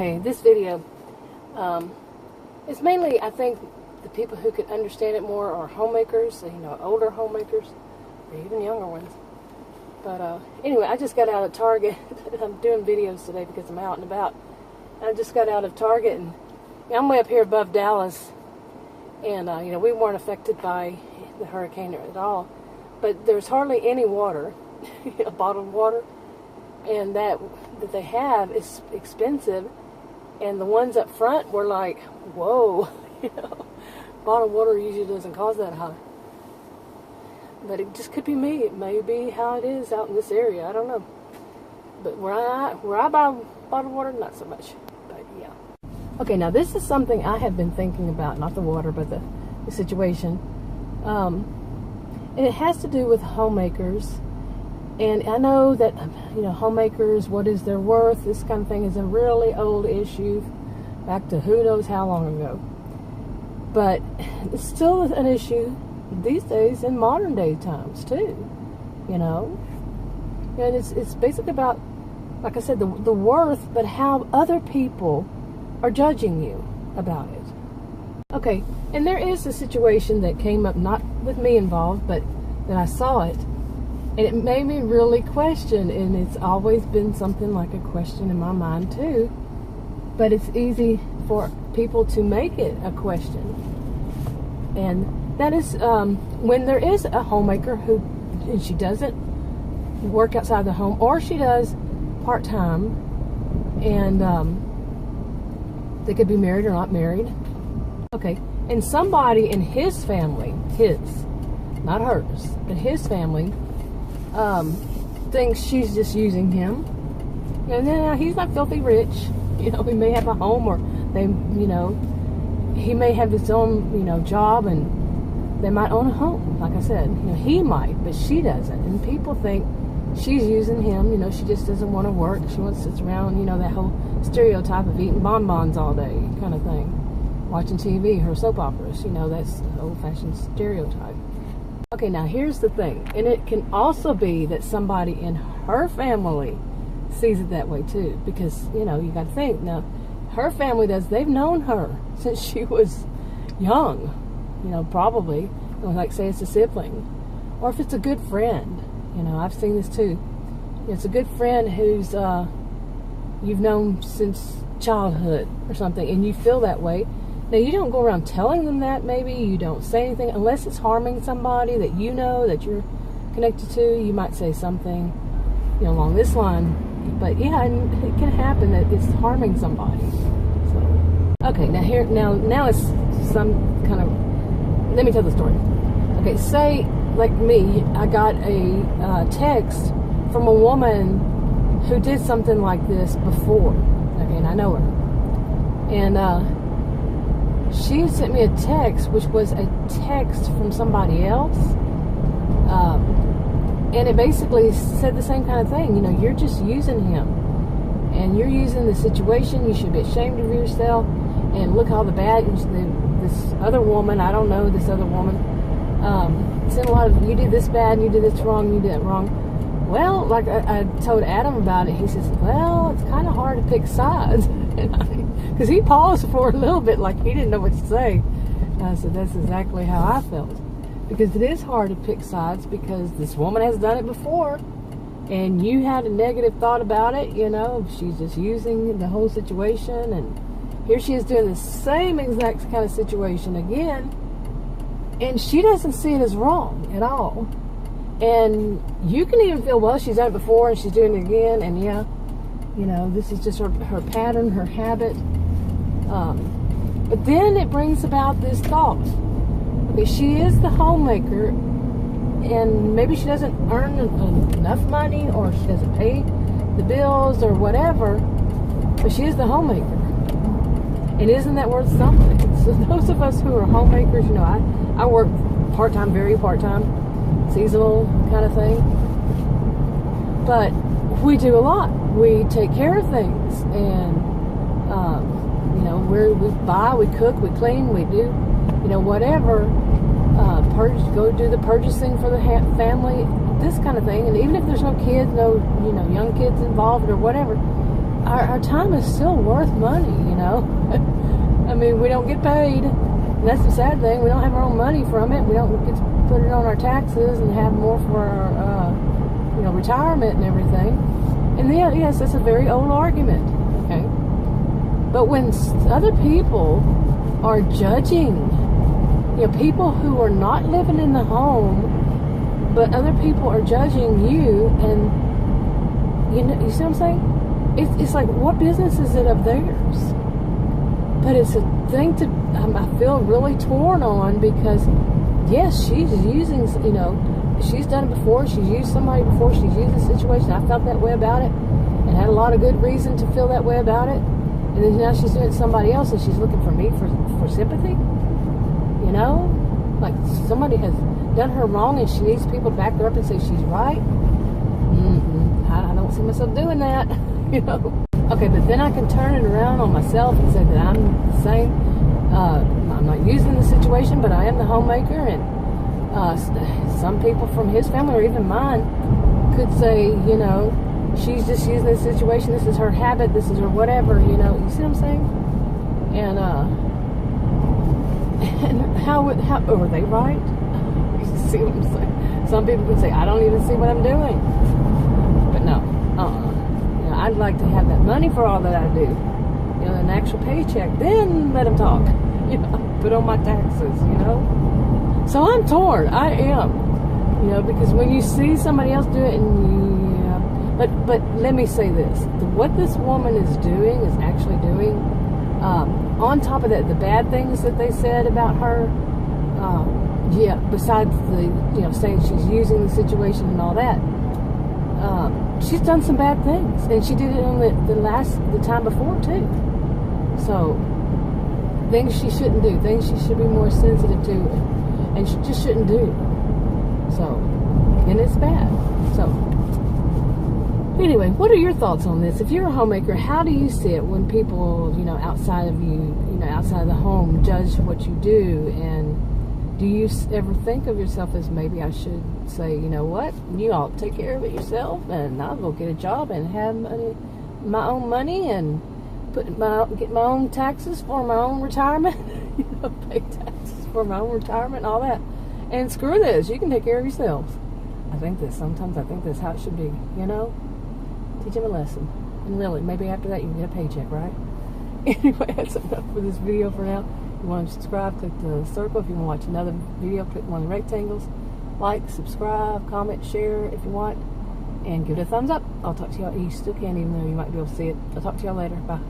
Okay, this video is mainly, I think, the people who could understand it more are homemakers, older homemakers, or even younger ones. But anyway, I just got out of Target. I'm doing videos today because I'm out and about. I just got out of Target, and I'm way up here above Dallas, and we weren't affected by the hurricane at all. But there's hardly any water, bottled water, and that they have is expensive. And the ones up front were like, whoa, bottled water usually doesn't cost that high. But it just could be me. It may be how it is out in this area. I don't know. But where I buy bottled water, not so much. But yeah. Okay, now this is something I have been thinking about, not the water, but the situation. And it has to do with homemakers. And I know that, homemakers, what is their worth? This kind of thing is a really old issue, back to who knows how long ago. But it's still an issue these days in modern day times too, And it's basically about, like I said, the worth, but how other people are judging you about it. Okay, and there is a situation that came up, not with me involved, but that I saw it. And it made me really question, and it's always been something like a question in my mind too. But it's easy for people to make it a question. And that is when there is a homemaker and she doesn't work outside the home, or she does part-time, and they could be married or not married. Okay, and somebody in his family, not hers, but his family, thinks she's just using him. And then he's not filthy rich. He may have a home, or he may have his own, job, and they might own a home. Like I said, he might, but she doesn't. And people think she's using him. she just doesn't want to work. She wants to sit around, that whole stereotype of eating bonbons all day kind of thing. Watching TV, her soap operas, that's the old-fashioned stereotype. Okay, now here's the thing, and it can also be that somebody in her family sees it that way too, because, you got to think, now, her family they've known her since she was young, probably, like say it's a sibling, or if it's a good friend, I've seen this too. It's a good friend who's, you've known since childhood or something, and you feel that way. Now, you don't go around telling them that, maybe. You don't say anything unless it's harming somebody that that you're connected to. You might say something, along this line. But, yeah, it can happen that it's harming somebody. So, okay, now it's some kind of... Let me tell the story. Okay, say, like me, I got a text from a woman who did something like this before. Okay, and I know her. And, she sent me a text, which was a text from somebody else, and it basically said the same kind of thing. You're just using him, and you're using the situation. You should be ashamed of yourself, and look all the bad. This other woman, I don't know this other woman, said a lot of, you did this bad, and you did this wrong, and you did that wrong. Well, like I told Adam about it, he says, well, it's kind of hard to pick sides. Because he paused for a little bit like he didn't know what to say. And I said, that's exactly how I felt. Because it is hard to pick sides, because this woman has done it before, and you had a negative thought about it, she's just using the whole situation, and here she is doing the same exact kind of situation again, and she doesn't see it as wrong at all. And you can even feel, well, she's done it before and she's doing it again, and yeah, this is just her pattern, her habit. But then it brings about this thought. Okay, she is the homemaker, and maybe she doesn't earn enough money, or she doesn't pay the bills or whatever, but she is the homemaker. And isn't that worth something? So those of us who are homemakers, I work part-time, very part-time, seasonal kind of thing. But we do a lot. We take care of things, and we buy, we cook, we clean, we do, whatever. Go do the purchasing for the family, this kind of thing. And even if there's no kids, no young kids involved or whatever, our time is still worth money, you know. I mean, we don't get paid. And that's the sad thing. We don't have our own money from it. We don't get to put it on our taxes and have more for our, retirement and everything. And yeah, yes, that's a very old argument, okay? But when other people are judging, people who are not living in the home, but other people are judging you, and you see what I'm saying? It's like, what business is it of theirs? But it's a thing I feel really torn on, because yes, she's using, she's done it before. She's used somebody before. She's used the situation. I felt that way about it and had a lot of good reason to feel that way about it. And then now she's doing it to somebody else, and she's looking for me for sympathy. Like somebody has done her wrong, and she needs people to back her up and say she's right. I don't see myself doing that, Okay, but then I can turn it around on myself and say that I'm the same. I'm not using the situation, but I am the homemaker, and some people from his family or even mine could say, she's just using this situation. This is her habit. This is her whatever. You see what I'm saying? And how are they right? You see what I'm saying? Some people could say, I don't even see what I'm doing. But no, I'd like to have that money for all that I do. An actual paycheck. Then let them talk. Put on my taxes. So I'm torn. I am. Because when you see somebody else do it, and but let me say this: what this woman is doing is actually doing. On top of that, the bad things that they said about her. Besides the saying she's using the situation and all that. She's done some bad things, and she did it on the time before too. So things she shouldn't do, things she should be more sensitive to, and she just shouldn't do. So, and it's bad. So anyway, what are your thoughts on this? If you're a homemaker, how do you see it when people outside of you, outside of the home, judge what you do? And do you ever think of yourself as, maybe I should say, what, you all take care of it yourself, and I'll go get a job and have my own money and get my own taxes for my own retirement, pay taxes for my own retirement and all that, and screw this, you can take care of yourselves. Sometimes I think that's how it should be, teach them a lesson, and really, maybe after that you can get a paycheck, right? Anyway, that's enough for this video for now. If you want to subscribe, click the circle. If you want to watch another video, click one of the rectangles. Like, subscribe, comment, share if you want, and give it a thumbs up. I'll talk to y'all. You still can't, even though you might be able to see it. I'll talk to y'all later. Bye.